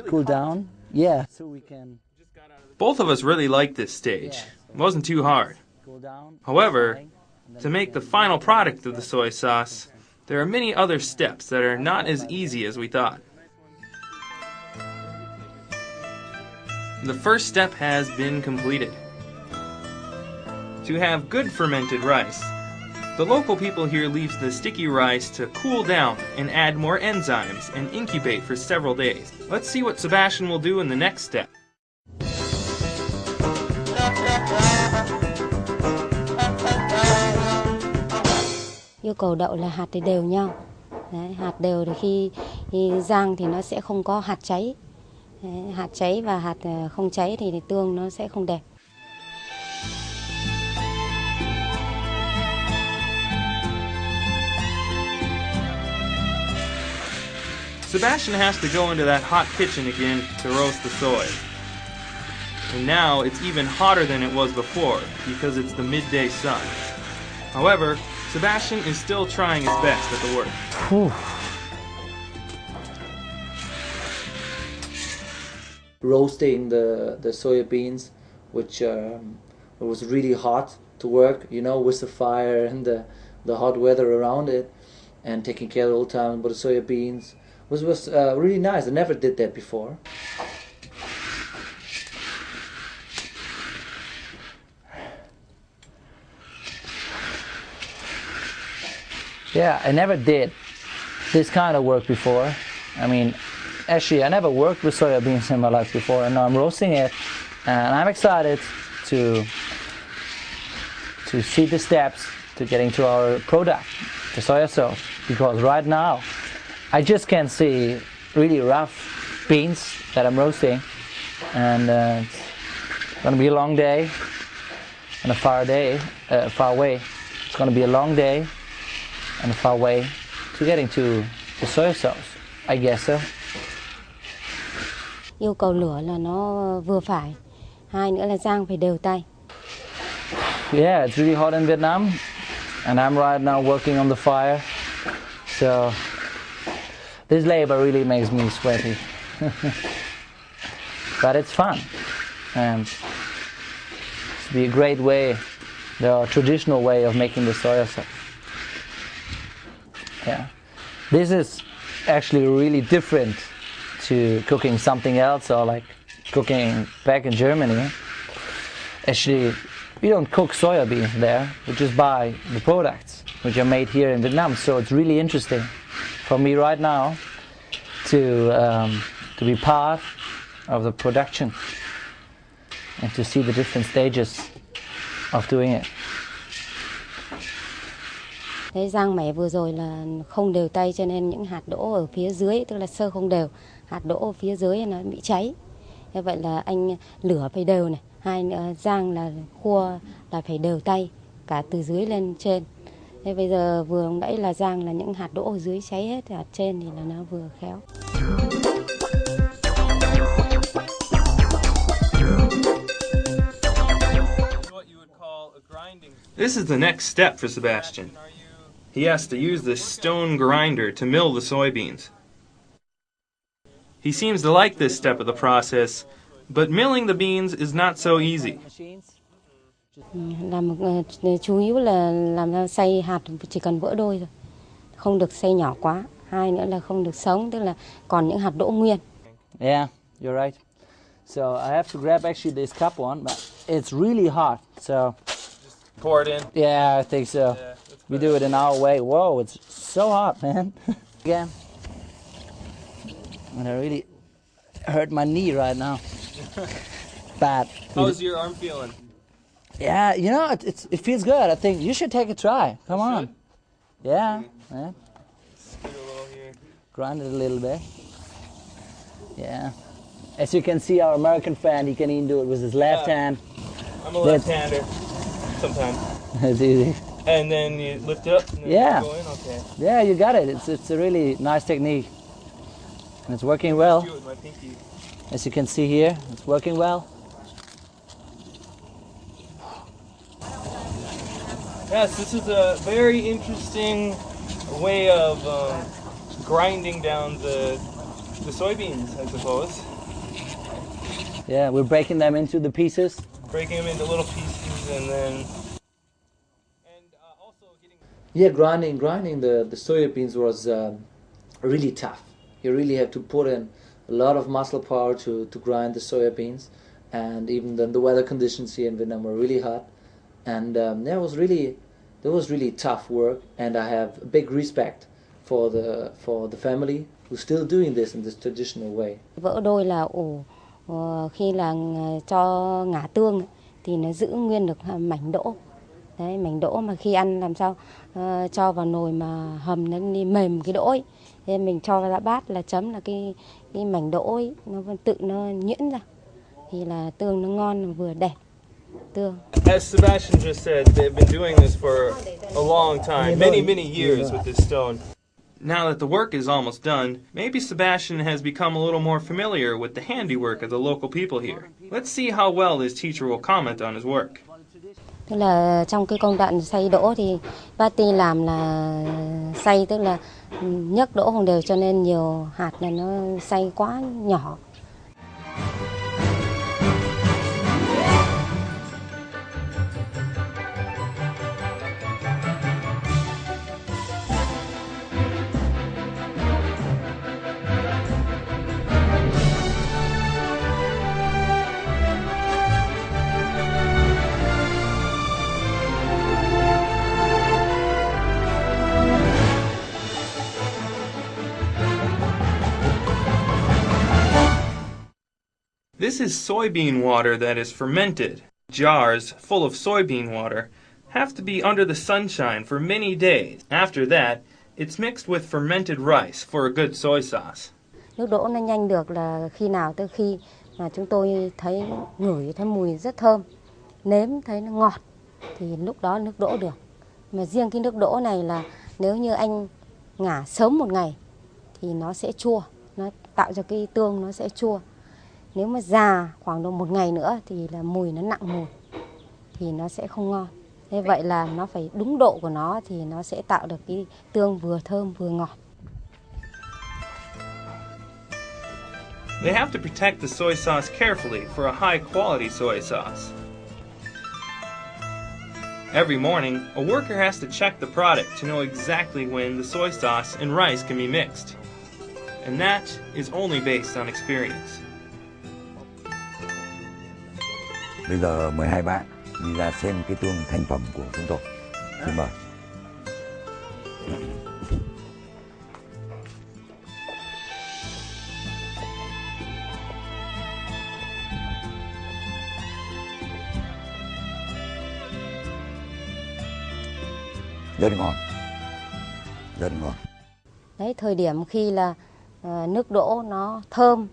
cool down. Yeah, so we can. Both of us really liked this stage. It wasn't too hard. However, to make the final product of the soy sauce, there are many other steps that are not as easy as we thought. The first step has been completed. To have good fermented rice, the local people here leave the sticky rice to cool down and add more enzymes and incubate for several days. Let's see what Sebastian will do in the next step. Yêu cầu đậu là hạt thì đều nhau. Đấy, hạt đều thì khi rang thì nó sẽ không có hạt cháy. Đấy, hạt cháy và hạt không cháy thì tương nó sẽ không đẹp. Sebastian has to go into that hot kitchen again to roast the soy. And now it's even hotter than it was before because it's the midday sun. However, Sebastian is still trying his best at the work. Whew. Roasting the soya beans, which it was really hot to work, you know, with the fire and the hot weather around it, and taking care all the time about the soya beans was really nice. I never did that before. Yeah, I never did this kind of work before. I mean, actually, I never worked with soya beans in my life before, and now I'm roasting it, and I'm excited to see the steps to getting to our product, the soya sauce, because right now I just can see really rough beans that I'm roasting, and it's going to be a long day and a far away. It's going to be a long day and a far way to getting to the soy sauce, I guess so. Yêu cầu lửa là nó vừa phải. Hai nữa là rang phải đều tay. Yeah, it's really hot in Vietnam, and I'm right now working on the fire, so this labor really makes me sweaty. But it's fun, and it's be a great way, the traditional way of making the soya sauce. Yeah, this is actually really different to cooking something else or like cooking back in Germany. Actually, we don't cook soya beans there, we just buy the products which are made here in Vietnam. So it's really interesting for me right now to be part of the production and to see the different stages of doing it. Cái rang mẻ vừa rồi là không đều tay cho nên những hạt đỗ ở phía dưới, tức là sơ không đều, hạt đỗ ở phía dưới nó bị cháy. Thế vậy là anh lửa phải đều này, hai nữa rang là khua là phải đều tay cả từ dưới lên trên. Thế bây giờ vừa nãy là rang là những hạt đỗ ở dưới cháy hết, hạt trên thì là nó vừa khéo. This is the next step for Sebastian. He has to use this stone grinder to mill the soybeans. He seems to like this step of the process, but milling the beans is not so easy. Chủ yếu là làm ra xay hạt chỉ cần vỡ đôi thôi, không được xay nhỏ quá. Hai nữa là không được sống, tức là còn những hạt đỗ nguyên. Yeah, you're right. So I have to grab actually this cup one, but it's really hot. So Pour it in. yeah, I think so. Yeah, we do it in our way. Whoa, it's so hot, man. Again, and I really hurt my knee right now. Bad. How's your arm feeling? Yeah, you know, it feels good. I think you should take a try. Come on. Yeah, yeah. Scoot a little here. Grind it a little bit. Yeah. As you can see, our American friend, he can even do it with his left hand. I'm a left-hander sometimes. It's easy. And then you lift up and then Yeah. go in, okay. Yeah, you got it. It's a really nice technique. And it's working well. Do it with my pinky. As you can see here, it's working well. Yes, this is a very interesting way of grinding down the the soybeans, I suppose. Yeah, we're breaking them into the pieces. Breaking them into little pieces and then... also getting... Yeah, grinding the soybeans was really tough. You really have to put in a lot of muscle power to grind the soybeans, and even then the weather conditions here in Vietnam were really hot, and that was really tough work. And I have big respect for the family who's still doing this in this traditional way. Vỡ đôi là ủ khi là cho ngả tương thì nó giữ nguyên được mảnh đỗ. Đấy, mảnh đỗ mà khi ăn làm sao cho vào nồi mà hầm nó đi mềm cái đỗ ấy. Thế mình cho vào bát là chấm là cái mảnh đỗ ấy nó tự nó nhuyễn ra. Thì là tương nó ngon vừa đẹp. Tương. As Sebastian just said, they've been doing this for a long time, many years with this stone. Now that the work is almost done, maybe Sebastian has become a little more familiar with the handiwork of the local people here. Let's see how well this teacher will comment on his work. Tức là trong cái công đoạn xay đỗ thì bác Ti làm là xay, tức là nhấc đỗ không đều cho nên nhiều hạt là nó xay quá nhỏ. This is soybean water that is fermented. Jars full of soybean water have to be under the sunshine for many days. After that, it's mixed with fermented rice for a good soy sauce. Nước đỗ nó nhanh được là khi nào? Từ khi mà chúng tôi ngửi thấy mùi rất thơm, nếm thấy nó ngọt thì lúc đó nước đỗ được. Mà riêng cái nước đỗ này là nếu như anh ngả sớm một ngày thì nó sẽ chua, nó tạo cho cái tương nó sẽ chua. Nếu mà già khoảng độ một ngày nữa thì là mùi nó nặng mùi thì nó sẽ không ngon. Thế vậy là nó phải đúng độ của nó thì nó sẽ tạo được cái tương vừa thơm vừa ngọt. They have to protect the soy sauce carefully for a high-quality soy sauce. Every morning, a worker has to check the product to know exactly when the soy sauce and rice can be mixed. And that is only based on experience. Bây giờ mời hai bạn đi ra xem cái tương thành phẩm của chúng tôi. Xin mời. Rất ngon. Rất ngon. Đấy, thời điểm khi là nước đỗ nó thơm,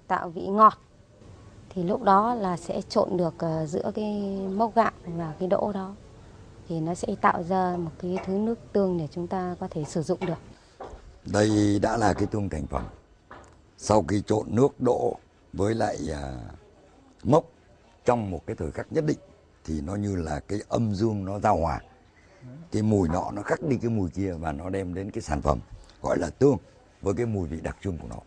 tạo vị ngọt thì lúc đó là sẽ trộn được giữa cái mốc gạo và cái đỗ đó thì nó sẽ tạo ra một cái thứ nước tương để chúng ta có thể sử dụng được. Đây đã là cái tương thành phẩm. Sau khi trộn nước đỗ với lại mốc trong một cái thời khắc nhất định thì nó như là cái âm dương nó giao hòa. Cái mùi nọ nó khắc đi cái mùi kia và nó đem đến cái sản phẩm gọi là tương với cái mùi vị đặc trưng của nó.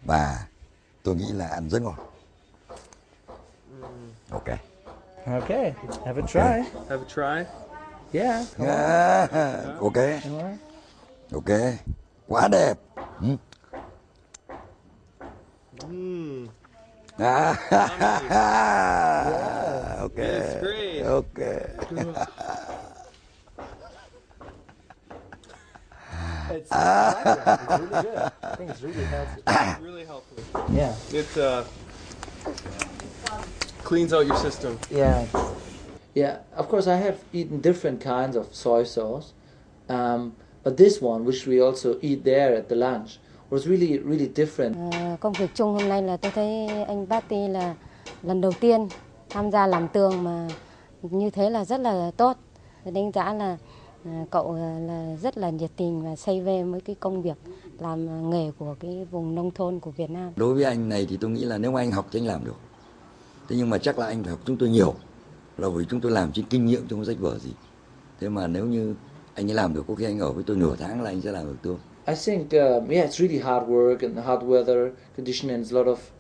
Và tôi nghĩ là ăn rất ngon. Okay. Okay, have a try. Have a try? Yeah. Okay. Okay. Quá đẹp. Okay. It's great. Okay. It's really good. I think it's really healthy. It's really healthy. Yeah. It cleans out your system. Yeah. Yeah. Of course, I have eaten different kinds of soy sauce, but this one, which we also eat there at the lunch, was really different. Công việc chung hôm nay là tôi thấy anh Patty là lần đầu tiên tham gia làm tương mà như thế là rất là tốt. Tôi đánh giá là cậu là rất là nhiệt tình và say mê với cái công việc làm nghề của cái vùng nông thôn của Việt Nam. Đối với anh này thì tôi nghĩ là nếu mà anh học thì anh làm được. Thế nhưng mà chắc là anh phải học chúng tôi nhiều, là vì chúng tôi làm trên kinh nghiệm, trong sách vở gì. Thế mà nếu như anh ấy làm được, có khi anh ở với tôi nửa tháng là anh sẽ làm được tương. I think yeah, it's really hard work and hard weather condition, and it's a lot of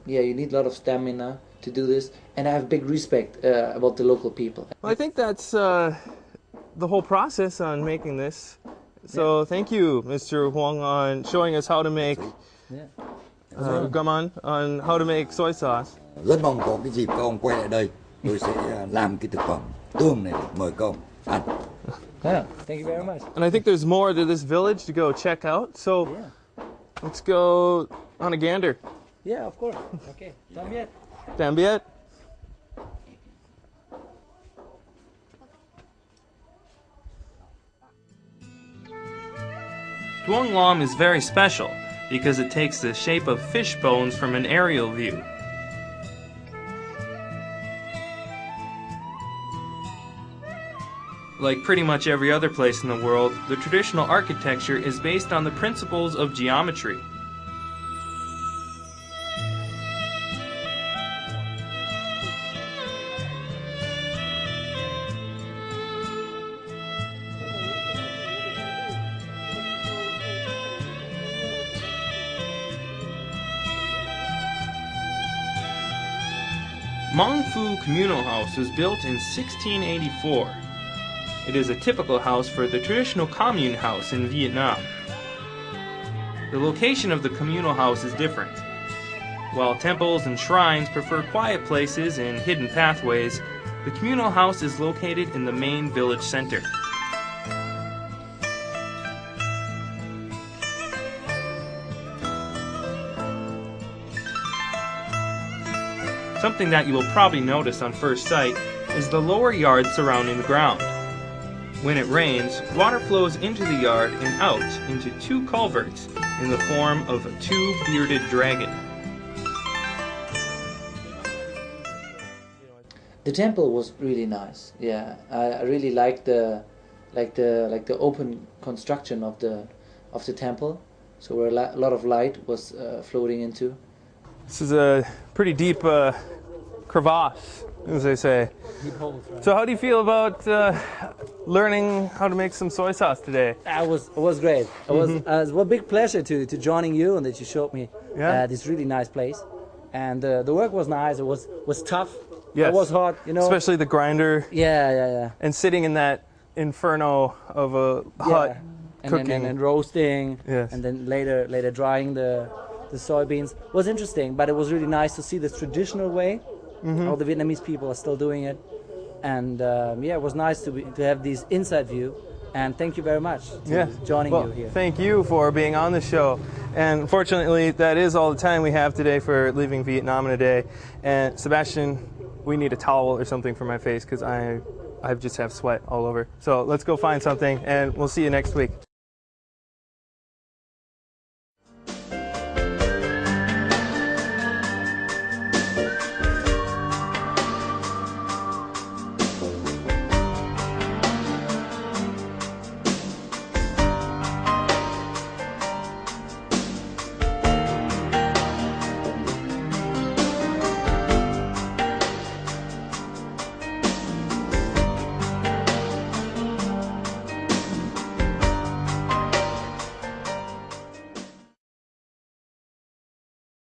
yeah, you need a lot of stamina to do this. And I have big respect about the local people. Well, I think that's the whole process on making this. So thank you, Mr. Huang, on showing us how to make gaman, on how to make soy sauce. Rất mong có cái dịp các ông quay lại đây, tôi sẽ làm cái thực phẩm tương này để mời các ông ăn. Yeah, thank you very much. And I think there's more to this village to go check out. So let's go on a gander. Yeah, of course. Okay, tạm biệt. Tạm biệt. Tuong Lam is very special because it takes the shape of fish bones from an aerial view. Like pretty much every other place in the world, the traditional architecture is based on the principles of geometry. Mang Phu Communal House was built in 1684. It is a typical house for the traditional commune house in Vietnam. The location of the communal house is different. While temples and shrines prefer quiet places and hidden pathways, the communal house is located in the main village center. Something that you will probably notice on first sight is the lower yard surrounding the ground. When it rains, water flows into the yard and out into two culverts in the form of a two-bearded dragon. The temple was really nice. Yeah, I really liked the open construction of the temple. So where a lot of light was floating into. This is a pretty deep crevasse, as they say. Deep holes, right? So how do you feel about learning how to make some soy sauce today? It was great. It was a big pleasure to joining you, and that you showed me this really nice place. And the work was nice. It was tough. Yes. It was hot, you know. Especially the grinder. Yeah. And sitting in that inferno of a hut, cooking and roasting. Yes. And then later drying the soybeans. It was interesting, but it was really nice to see the traditional way. How the Vietnamese people are still doing it. And yeah, it was nice to have this inside view. And thank you very much for joining you here. Thank you for being on the show. And fortunately, that is all the time we have today for Leaving Vietnam in a Day. And Sebastian, we need a towel or something for my face because I just have sweat all over. So let's go find something, and we'll see you next week.